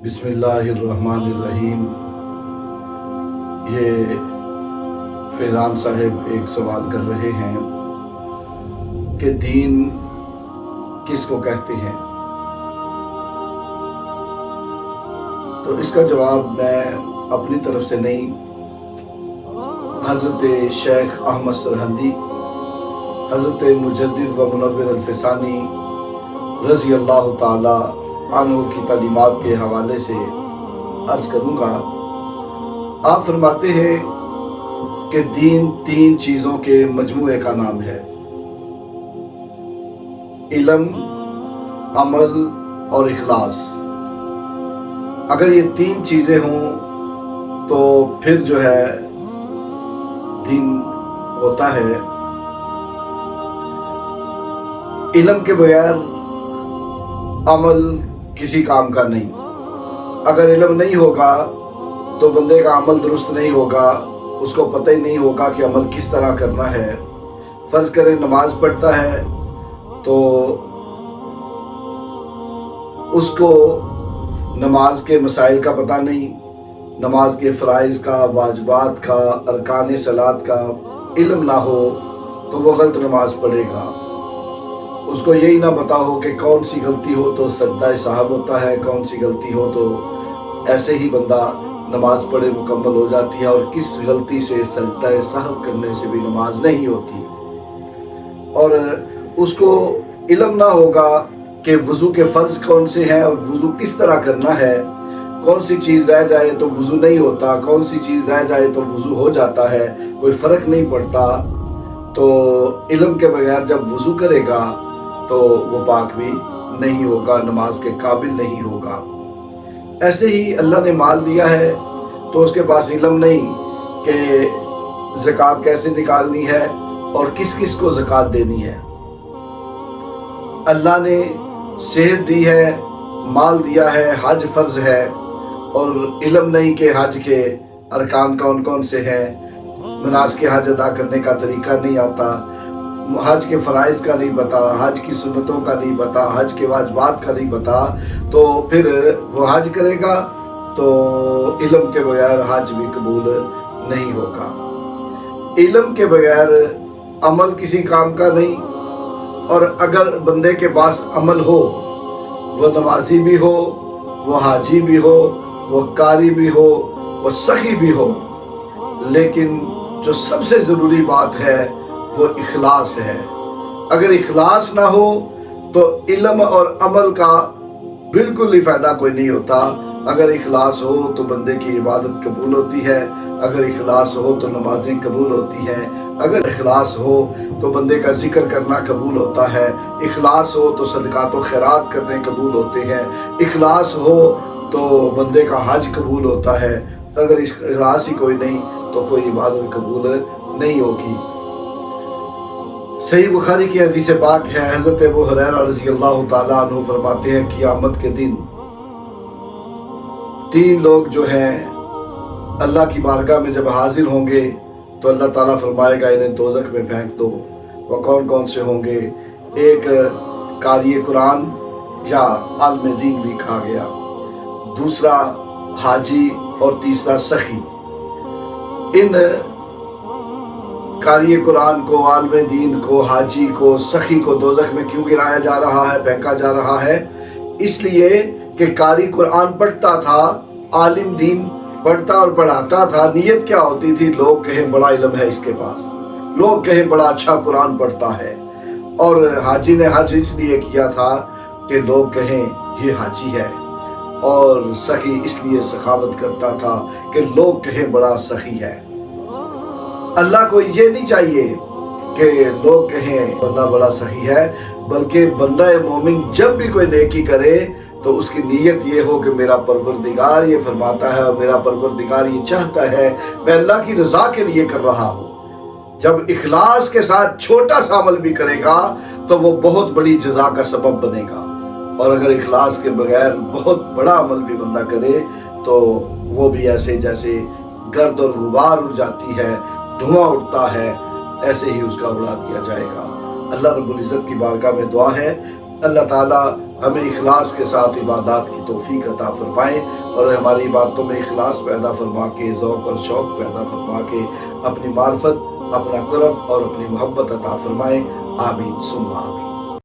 بسم اللہ الرحمن الرحیم۔ یہ فیضان صاحب ایک سوال کر رہے ہیں کہ دین کس کو کہتے ہیں؟ تو اس کا جواب میں اپنی طرف سے نہیں، حضرت شیخ احمد سرہندی، حضرت مجدد و منور الفسانی رضی اللہ تعالی عنہ کی تعلیمات کے حوالے سے عرض کروں گا۔ آپ فرماتے ہیں کہ دین تین چیزوں کے مجموعے کا نام ہے: علم، عمل اور اخلاص۔ اگر یہ تین چیزیں ہوں تو پھر جو ہے دین ہوتا ہے۔ علم کے بغیر عمل کسی کام کا نہیں۔ اگر علم نہیں ہوگا تو بندے کا عمل درست نہیں ہوگا، اس کو پتہ ہی نہیں ہوگا کہ عمل کس طرح کرنا ہے۔ فرض کریں نماز پڑھتا ہے تو اس کو نماز کے مسائل کا پتہ نہیں، نماز کے فرائض کا، واجبات کا، ارکان صلاۃ کا علم نہ ہو تو وہ غلط نماز پڑھے گا۔ اس کو یہی نہ پتا ہو کہ کون سی غلطی ہو تو سجدہ سہو ہوتا ہے، کون سی غلطی ہو تو ایسے ہی بندہ نماز پڑھے مکمل ہو جاتی ہے، اور کس غلطی سے سجدہ سہو کرنے سے بھی نماز نہیں ہوتی۔ اور اس کو علم نہ ہوگا کہ وضو کے فرض کون سے ہیں اور وضو کس طرح کرنا ہے، کون سی چیز رہ جائے تو وضو نہیں ہوتا، کون سی چیز رہ جائے تو وضو ہو جاتا ہے، کوئی فرق نہیں پڑتا۔ تو علم کے بغیر جب وضو کرے گا تو وہ پاک بھی نہیں ہوگا، نماز کے قابل نہیں ہوگا۔ ایسے ہی اللہ نے مال دیا ہے تو اس کے پاس علم نہیں کہ زکوٰۃ کیسے نکالنی ہے اور کس کس کو زکوٰۃ دینی ہے۔ اللہ نے صحت دی ہے، مال دیا ہے، حج فرض ہے، اور علم نہیں کہ حج کے ارکان کون کون سے ہیں، مناسک حج ادا کرنے کا طریقہ نہیں آتا، حج کے فرائض کا نہیں پتا، حج کی سنتوں کا نہیں پتا، حج کے واجبات کا نہیں پتا، تو پھر وہ حج کرے گا تو علم کے بغیر حج بھی قبول نہیں ہوگا۔ علم کے بغیر عمل کسی کام کا نہیں، اور اگر بندے کے پاس عمل ہو، وہ نمازی بھی ہو، وہ حاجی بھی ہو، وہ قاری بھی ہو، وہ سخی بھی ہو، لیکن جو سب سے ضروری بات ہے وہ اخلاص ہے۔ اگر اخلاص نہ ہو تو علم اور عمل کا بالکل ہی فائدہ کوئی نہیں ہوتا۔ اگر اخلاص ہو تو بندے کی عبادت قبول ہوتی ہے، اگر اخلاص ہو تو نمازیں قبول ہوتی ہیں، اگر اخلاص ہو تو بندے کا ذکر کرنا قبول ہوتا ہے، اخلاص ہو تو صدقات و خیرات کرنے قبول ہوتے ہیں، اخلاص ہو تو بندے کا حج قبول ہوتا ہے۔ اگر اخلاص ہی کوئی نہیں تو کوئی عبادت قبول نہیں ہوگی۔ صحیح بخاری کی حدیث پاک ہے، حضرت ابو ہریرہ رضی اللہ تعالیٰ عنہ فرماتے ہیں قیامت کے دن تین لوگ جو ہیں اللہ کی بارگاہ میں جب حاضر ہوں گے تو اللہ تعالیٰ فرمائے گا انہیں دوزخ میں پھینک دو۔ وہ کون کون سے ہوں گے؟ ایک قاری قرآن یا عالم دین بھی کہا گیا، دوسرا حاجی اور تیسرا سخی۔ ان قاری قرآن کو، عالم دین کو، حاجی کو، سخی کو دوزخ میں کیوں گرایا جا رہا ہے، پھینکا جا رہا ہے؟ اس لیے کہ قاری قرآن پڑھتا تھا، عالم دین پڑھتا اور پڑھاتا تھا، نیت کیا ہوتی تھی؟ لوگ کہیں بڑا علم ہے اس کے پاس، لوگ کہیں بڑا اچھا قرآن پڑھتا ہے۔ اور حاجی نے حج اس لیے کیا تھا کہ لوگ کہیں یہ حاجی ہے، اور سخی اس لیے سخاوت کرتا تھا کہ لوگ کہیں بڑا سخی ہے۔ اللہ کو یہ نہیں چاہیے کہ لوگ کہیں بندہ بڑا سخی ہے، بلکہ بندہ مومن جب بھی کوئی نیکی کرے تو اس کی نیت یہ ہو کہ میرا پروردگار یہ فرماتا ہے اور میرا پروردگار یہ چاہتا ہے، میں اللہ کی رضا کے لیے کر رہا ہوں۔ جب اخلاص کے ساتھ چھوٹا سا عمل بھی کرے گا تو وہ بہت بڑی جزا کا سبب بنے گا، اور اگر اخلاص کے بغیر بہت بڑا عمل بھی بندہ کرے تو وہ بھی ایسے جیسے گرد اور غبار اڑ جاتی ہے، دھواں اڑتا ہے، ایسے ہی اس کا اڑا دیا جائے گا۔ اللہ رب العزت کی بارگاہ میں دعا ہے اللہ تعالیٰ ہمیں اخلاص کے ساتھ عبادات کی توفیق عطا فرمائے اور ہماری عبادتوں میں اخلاص پیدا فرما کے، ذوق اور شوق پیدا فرما کے اپنی معرفت، اپنا قرب اور اپنی محبت عطا فرمائے۔ آمین ثم آمین۔